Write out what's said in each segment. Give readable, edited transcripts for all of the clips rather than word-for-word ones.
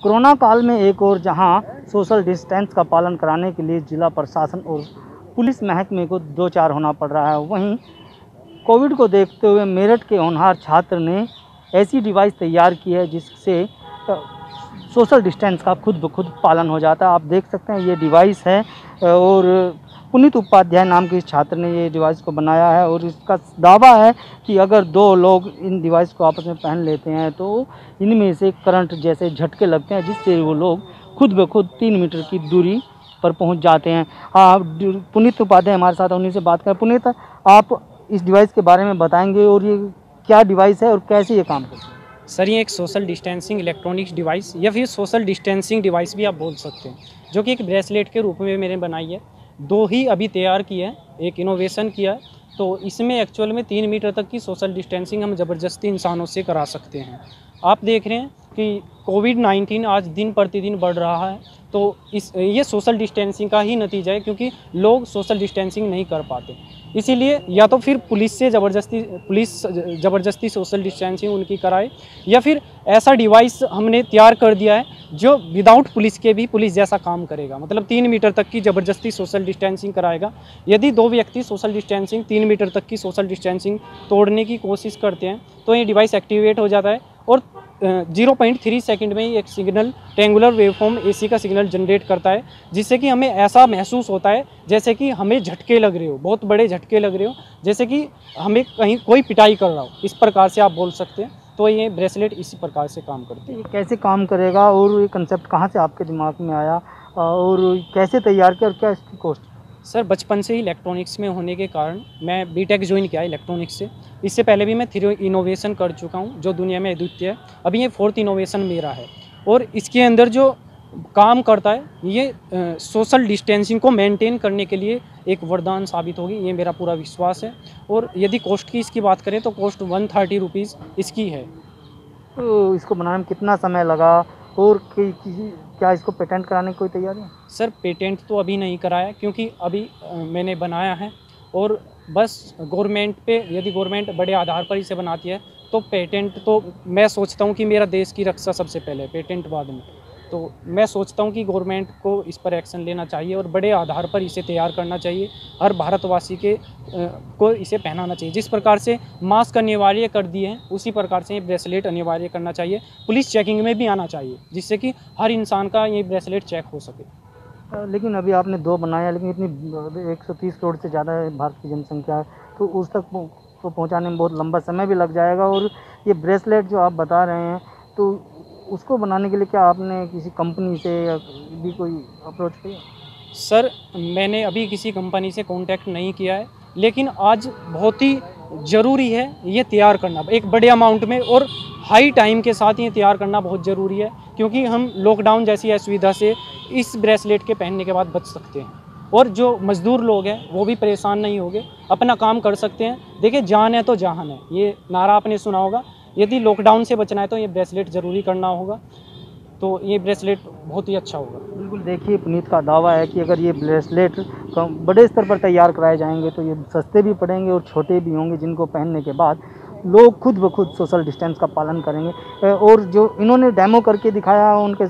Corona काल में एक और जहां सोशल डिस्टेंस का पालन कराने के लिए जिला प्रशासन और पुलिस महकमे को दो चार होना पड़ रहा है, वहीं कोविड को देखते हुए मेरठ के होनहार छात्र ने ऐसी डिवाइस तैयार की है जिससे सोशल डिस्टेंस का खुद ब खुद पालन हो जाता है। आप देख सकते हैं ये डिवाइस है और पुनीत उपाध्याय नाम के इस छात्र ने ये डिवाइस को बनाया है और इसका दावा है कि अगर दो लोग इन डिवाइस को आपस में पहन लेते हैं तो इनमें से करंट जैसे झटके लगते हैं जिससे वो लोग खुद ब खुद 3 मीटर की दूरी पर पहुंच जाते हैं। पुनीत उपाध्याय हमारे साथ, उन्हीं से बात करें। पुनीत, आप इस डिवाइस के बारे में बताएंगे और ये क्या डिवाइस है और कैसे ये काम करता है? सर, ये एक सोशल डिस्टेंसिंग इलेक्ट्रॉनिक्स डिवाइस या फिर सोशल डिस्टेंसिंग डिवाइस भी आप बोल सकते हैं, जो कि एक ब्रेसलेट के रूप में मैंने बनाई है। दो ही अभी तैयार की है, एक इनोवेशन किया है। तो इसमें एक्चुअल में 3 मीटर तक की सोशल डिस्टेंसिंग हम ज़बरदस्ती इंसानों से करा सकते हैं। आप देख रहे हैं कि कोविड-19 आज दिन प्रतिदिन बढ़ रहा है, तो ये सोशल डिस्टेंसिंग का ही नतीजा है, क्योंकि लोग सोशल डिस्टेंसिंग नहीं कर पाते। इसीलिए या तो फिर पुलिस ज़बरदस्ती सोशल डिस्टेंसिंग उनकी कराए, या फिर ऐसा डिवाइस हमने तैयार कर दिया है जो विदाउट पुलिस के भी पुलिस जैसा काम करेगा। मतलब 3 मीटर तक की ज़बरदस्ती सोशल डिस्टेंसिंग कराएगा। यदि दो व्यक्ति सोशल डिस्टेंसिंग 3 मीटर तक की सोशल डिस्टेंसिंग तोड़ने की कोशिश करते हैं तो ये डिवाइस एक्टिवेट हो जाता है और 0.3 सेकंड में ही एक सिग्नल ट्रायंगुलर वेवफॉर्म एसी का सिग्नल जनरेट करता है, जिससे कि हमें ऐसा महसूस होता है जैसे कि हमें झटके लग रहे हो, बहुत बड़े झटके लग रहे हो, जैसे कि हमें कहीं कोई पिटाई कर रहा हो। इस प्रकार से आप बोल सकते हैं। तो ये ब्रेसलेट इसी प्रकार से काम करती है। ये कैसे काम करेगा और ये कंसेप्ट कहाँ से आपके दिमाग में आया और कैसे तैयार किया और क्या इसकी कॉस्ट? सर, बचपन से ही इलेक्ट्रॉनिक्स में होने के कारण मैं बीटेक ज्वाइन किया इलेक्ट्रॉनिक्स से। इससे पहले भी मैं 3 इनोवेशन कर चुका हूँ, जो दुनिया में अद्वितीय है। अभी ये 4th इनोवेशन मेरा है और इसके अंदर जो काम करता है ये सोशल डिस्टेंसिंग को मेंटेन करने के लिए एक वरदान साबित होगी, ये मेरा पूरा विश्वास है। और यदि कॉस्ट की इसकी बात करें तो कॉस्ट 130 रुपीज़ इसकी है। तो इसको बनाने में कितना समय लगा और क्या इसको पेटेंट कराने की कोई तैयारी है? सर, पेटेंट तो अभी नहीं कराया, क्योंकि अभी मैंने बनाया है और बस गवर्नमेंट पे, यदि गवर्नमेंट बड़े आधार पर इसे बनाती है तो पेटेंट तो मैं सोचता हूँ कि मेरा देश की रक्षा सबसे पहले, पेटेंट बाद में। तो मैं सोचता हूँ कि गवर्नमेंट को इस पर एक्शन लेना चाहिए और बड़े आधार पर इसे तैयार करना चाहिए। हर भारतवासी को इसे पहनाना चाहिए। जिस प्रकार से मास्क अनिवार्य कर दिए हैं उसी प्रकार से ये ब्रेसलेट अनिवार्य करना चाहिए। पुलिस चेकिंग में भी आना चाहिए, जिससे कि हर इंसान का ये ब्रेसलेट चेक हो सके। लेकिन अभी आपने 2 बनाया, लेकिन इतनी 130 करोड़ से ज़्यादा भारत की जनसंख्या है, तो उस तक को पहुंचाने में बहुत लंबा समय भी लग जाएगा। और ये ब्रेसलेट जो आप बता रहे हैं तो उसको बनाने के लिए क्या आपने किसी कंपनी से या भी कोई अप्रोच किया? सर, मैंने अभी किसी कंपनी से कांटेक्ट नहीं किया है, लेकिन आज बहुत ही ज़रूरी है ये तैयार करना एक बड़े अमाउंट में और हाई टाइम के साथ ये तैयार करना बहुत ज़रूरी है, क्योंकि हम लॉकडाउन जैसी असुविधा से इस ब्रेसलेट के पहनने के बाद बच सकते हैं और जो मज़दूर लोग हैं वो भी परेशान नहीं होंगे, अपना काम कर सकते हैं। देखिए, जान है तो जहान है, ये नारा आपने सुना होगा। यदि लॉकडाउन से बचना है तो ये ब्रेसलेट ज़रूरी करना होगा, तो ये ब्रेसलेट बहुत ही अच्छा होगा। बिल्कुल, देखिए पुनीत का दावा है कि अगर ये ब्रेसलेट बड़े स्तर पर तैयार कराए जाएंगे तो ये सस्ते भी पड़ेंगे और छोटे भी होंगे, जिनको पहनने के बाद लोग खुद ब खुद सोशल डिस्टेंस का पालन करेंगे। और जो इन्होंने डेमो करके दिखाया, उनके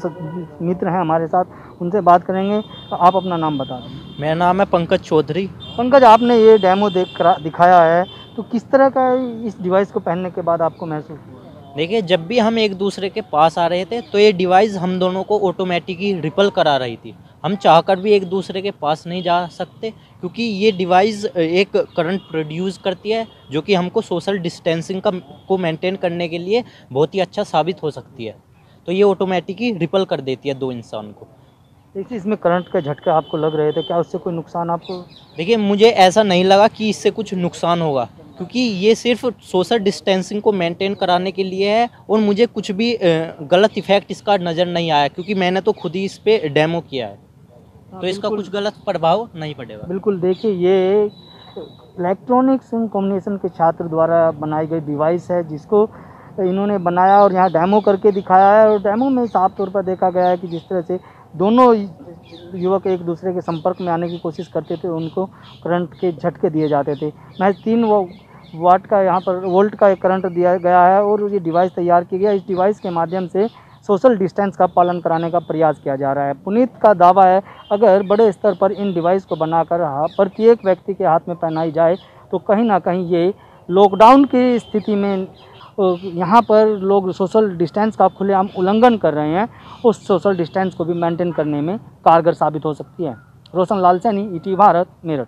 मित्र हैं हमारे साथ, उनसे बात करेंगे। तो आप अपना नाम बता दें। मेरा नाम है पंकज चौधरी। पंकज, आपने ये डेमो दिखाया है, तो किस तरह का इस डिवाइस को पहनने के बाद आपको महसूस हुआ? देखिए, जब भी हम एक दूसरे के पास आ रहे थे तो ये डिवाइस हम दोनों को ऑटोमेटिक ही रिपल करा रही थी। हम चाहकर भी एक दूसरे के पास नहीं जा सकते, क्योंकि ये डिवाइस एक करंट प्रोड्यूस करती है जो कि हमको सोशल डिस्टेंसिंग को मेंटेन करने के लिए बहुत ही अच्छा साबित हो सकती है। तो ये ऑटोमेटिक ही रिपल कर देती है दो इंसान को। देखिए, इसमें करंट का झटका आपको लग रहे थे, क्या उससे कोई नुकसान आपको? देखिए, मुझे ऐसा नहीं लगा कि इससे कुछ नुकसान होगा, क्योंकि ये सिर्फ सोशल डिस्टेंसिंग को मेंटेन कराने के लिए है और मुझे कुछ भी गलत इफेक्ट इसका नज़र नहीं आया, क्योंकि मैंने तो खुद ही इस पर डेमो किया है। तो इसका कुछ गलत प्रभाव नहीं पड़ेगा। बिल्कुल, देखिए ये इलेक्ट्रॉनिक्स एंड कम्युनिकेशन के छात्र द्वारा बनाई गई डिवाइस है, जिसको इन्होंने बनाया और यहाँ डेमो करके दिखाया है। और डेमो में साफ तौर पर देखा गया है कि जिस तरह से दोनों युवक एक दूसरे के संपर्क में आने की कोशिश करते थे, उनको करंट के झटके दिए जाते थे। महज 3 वाट का यहाँ पर वोल्ट का एक करंट दिया गया है और ये डिवाइस तैयार की गया। इस डिवाइस के माध्यम से सोशल डिस्टेंस का पालन कराने का प्रयास किया जा रहा है। पुनीत का दावा है, अगर बड़े स्तर पर इन डिवाइस को बनाकर प्रत्येक व्यक्ति के हाथ में पहनाई जाए तो कहीं ना कहीं ये लॉकडाउन की स्थिति में यहाँ पर लोग सोशल डिस्टेंस का खुलेआम उल्लंघन कर रहे हैं, उस सोशल डिस्टेंस को भी मेंटेन करने में कारगर साबित हो सकती है। रोशन लाल सैनी, ईटीवी भारत, मेरठ।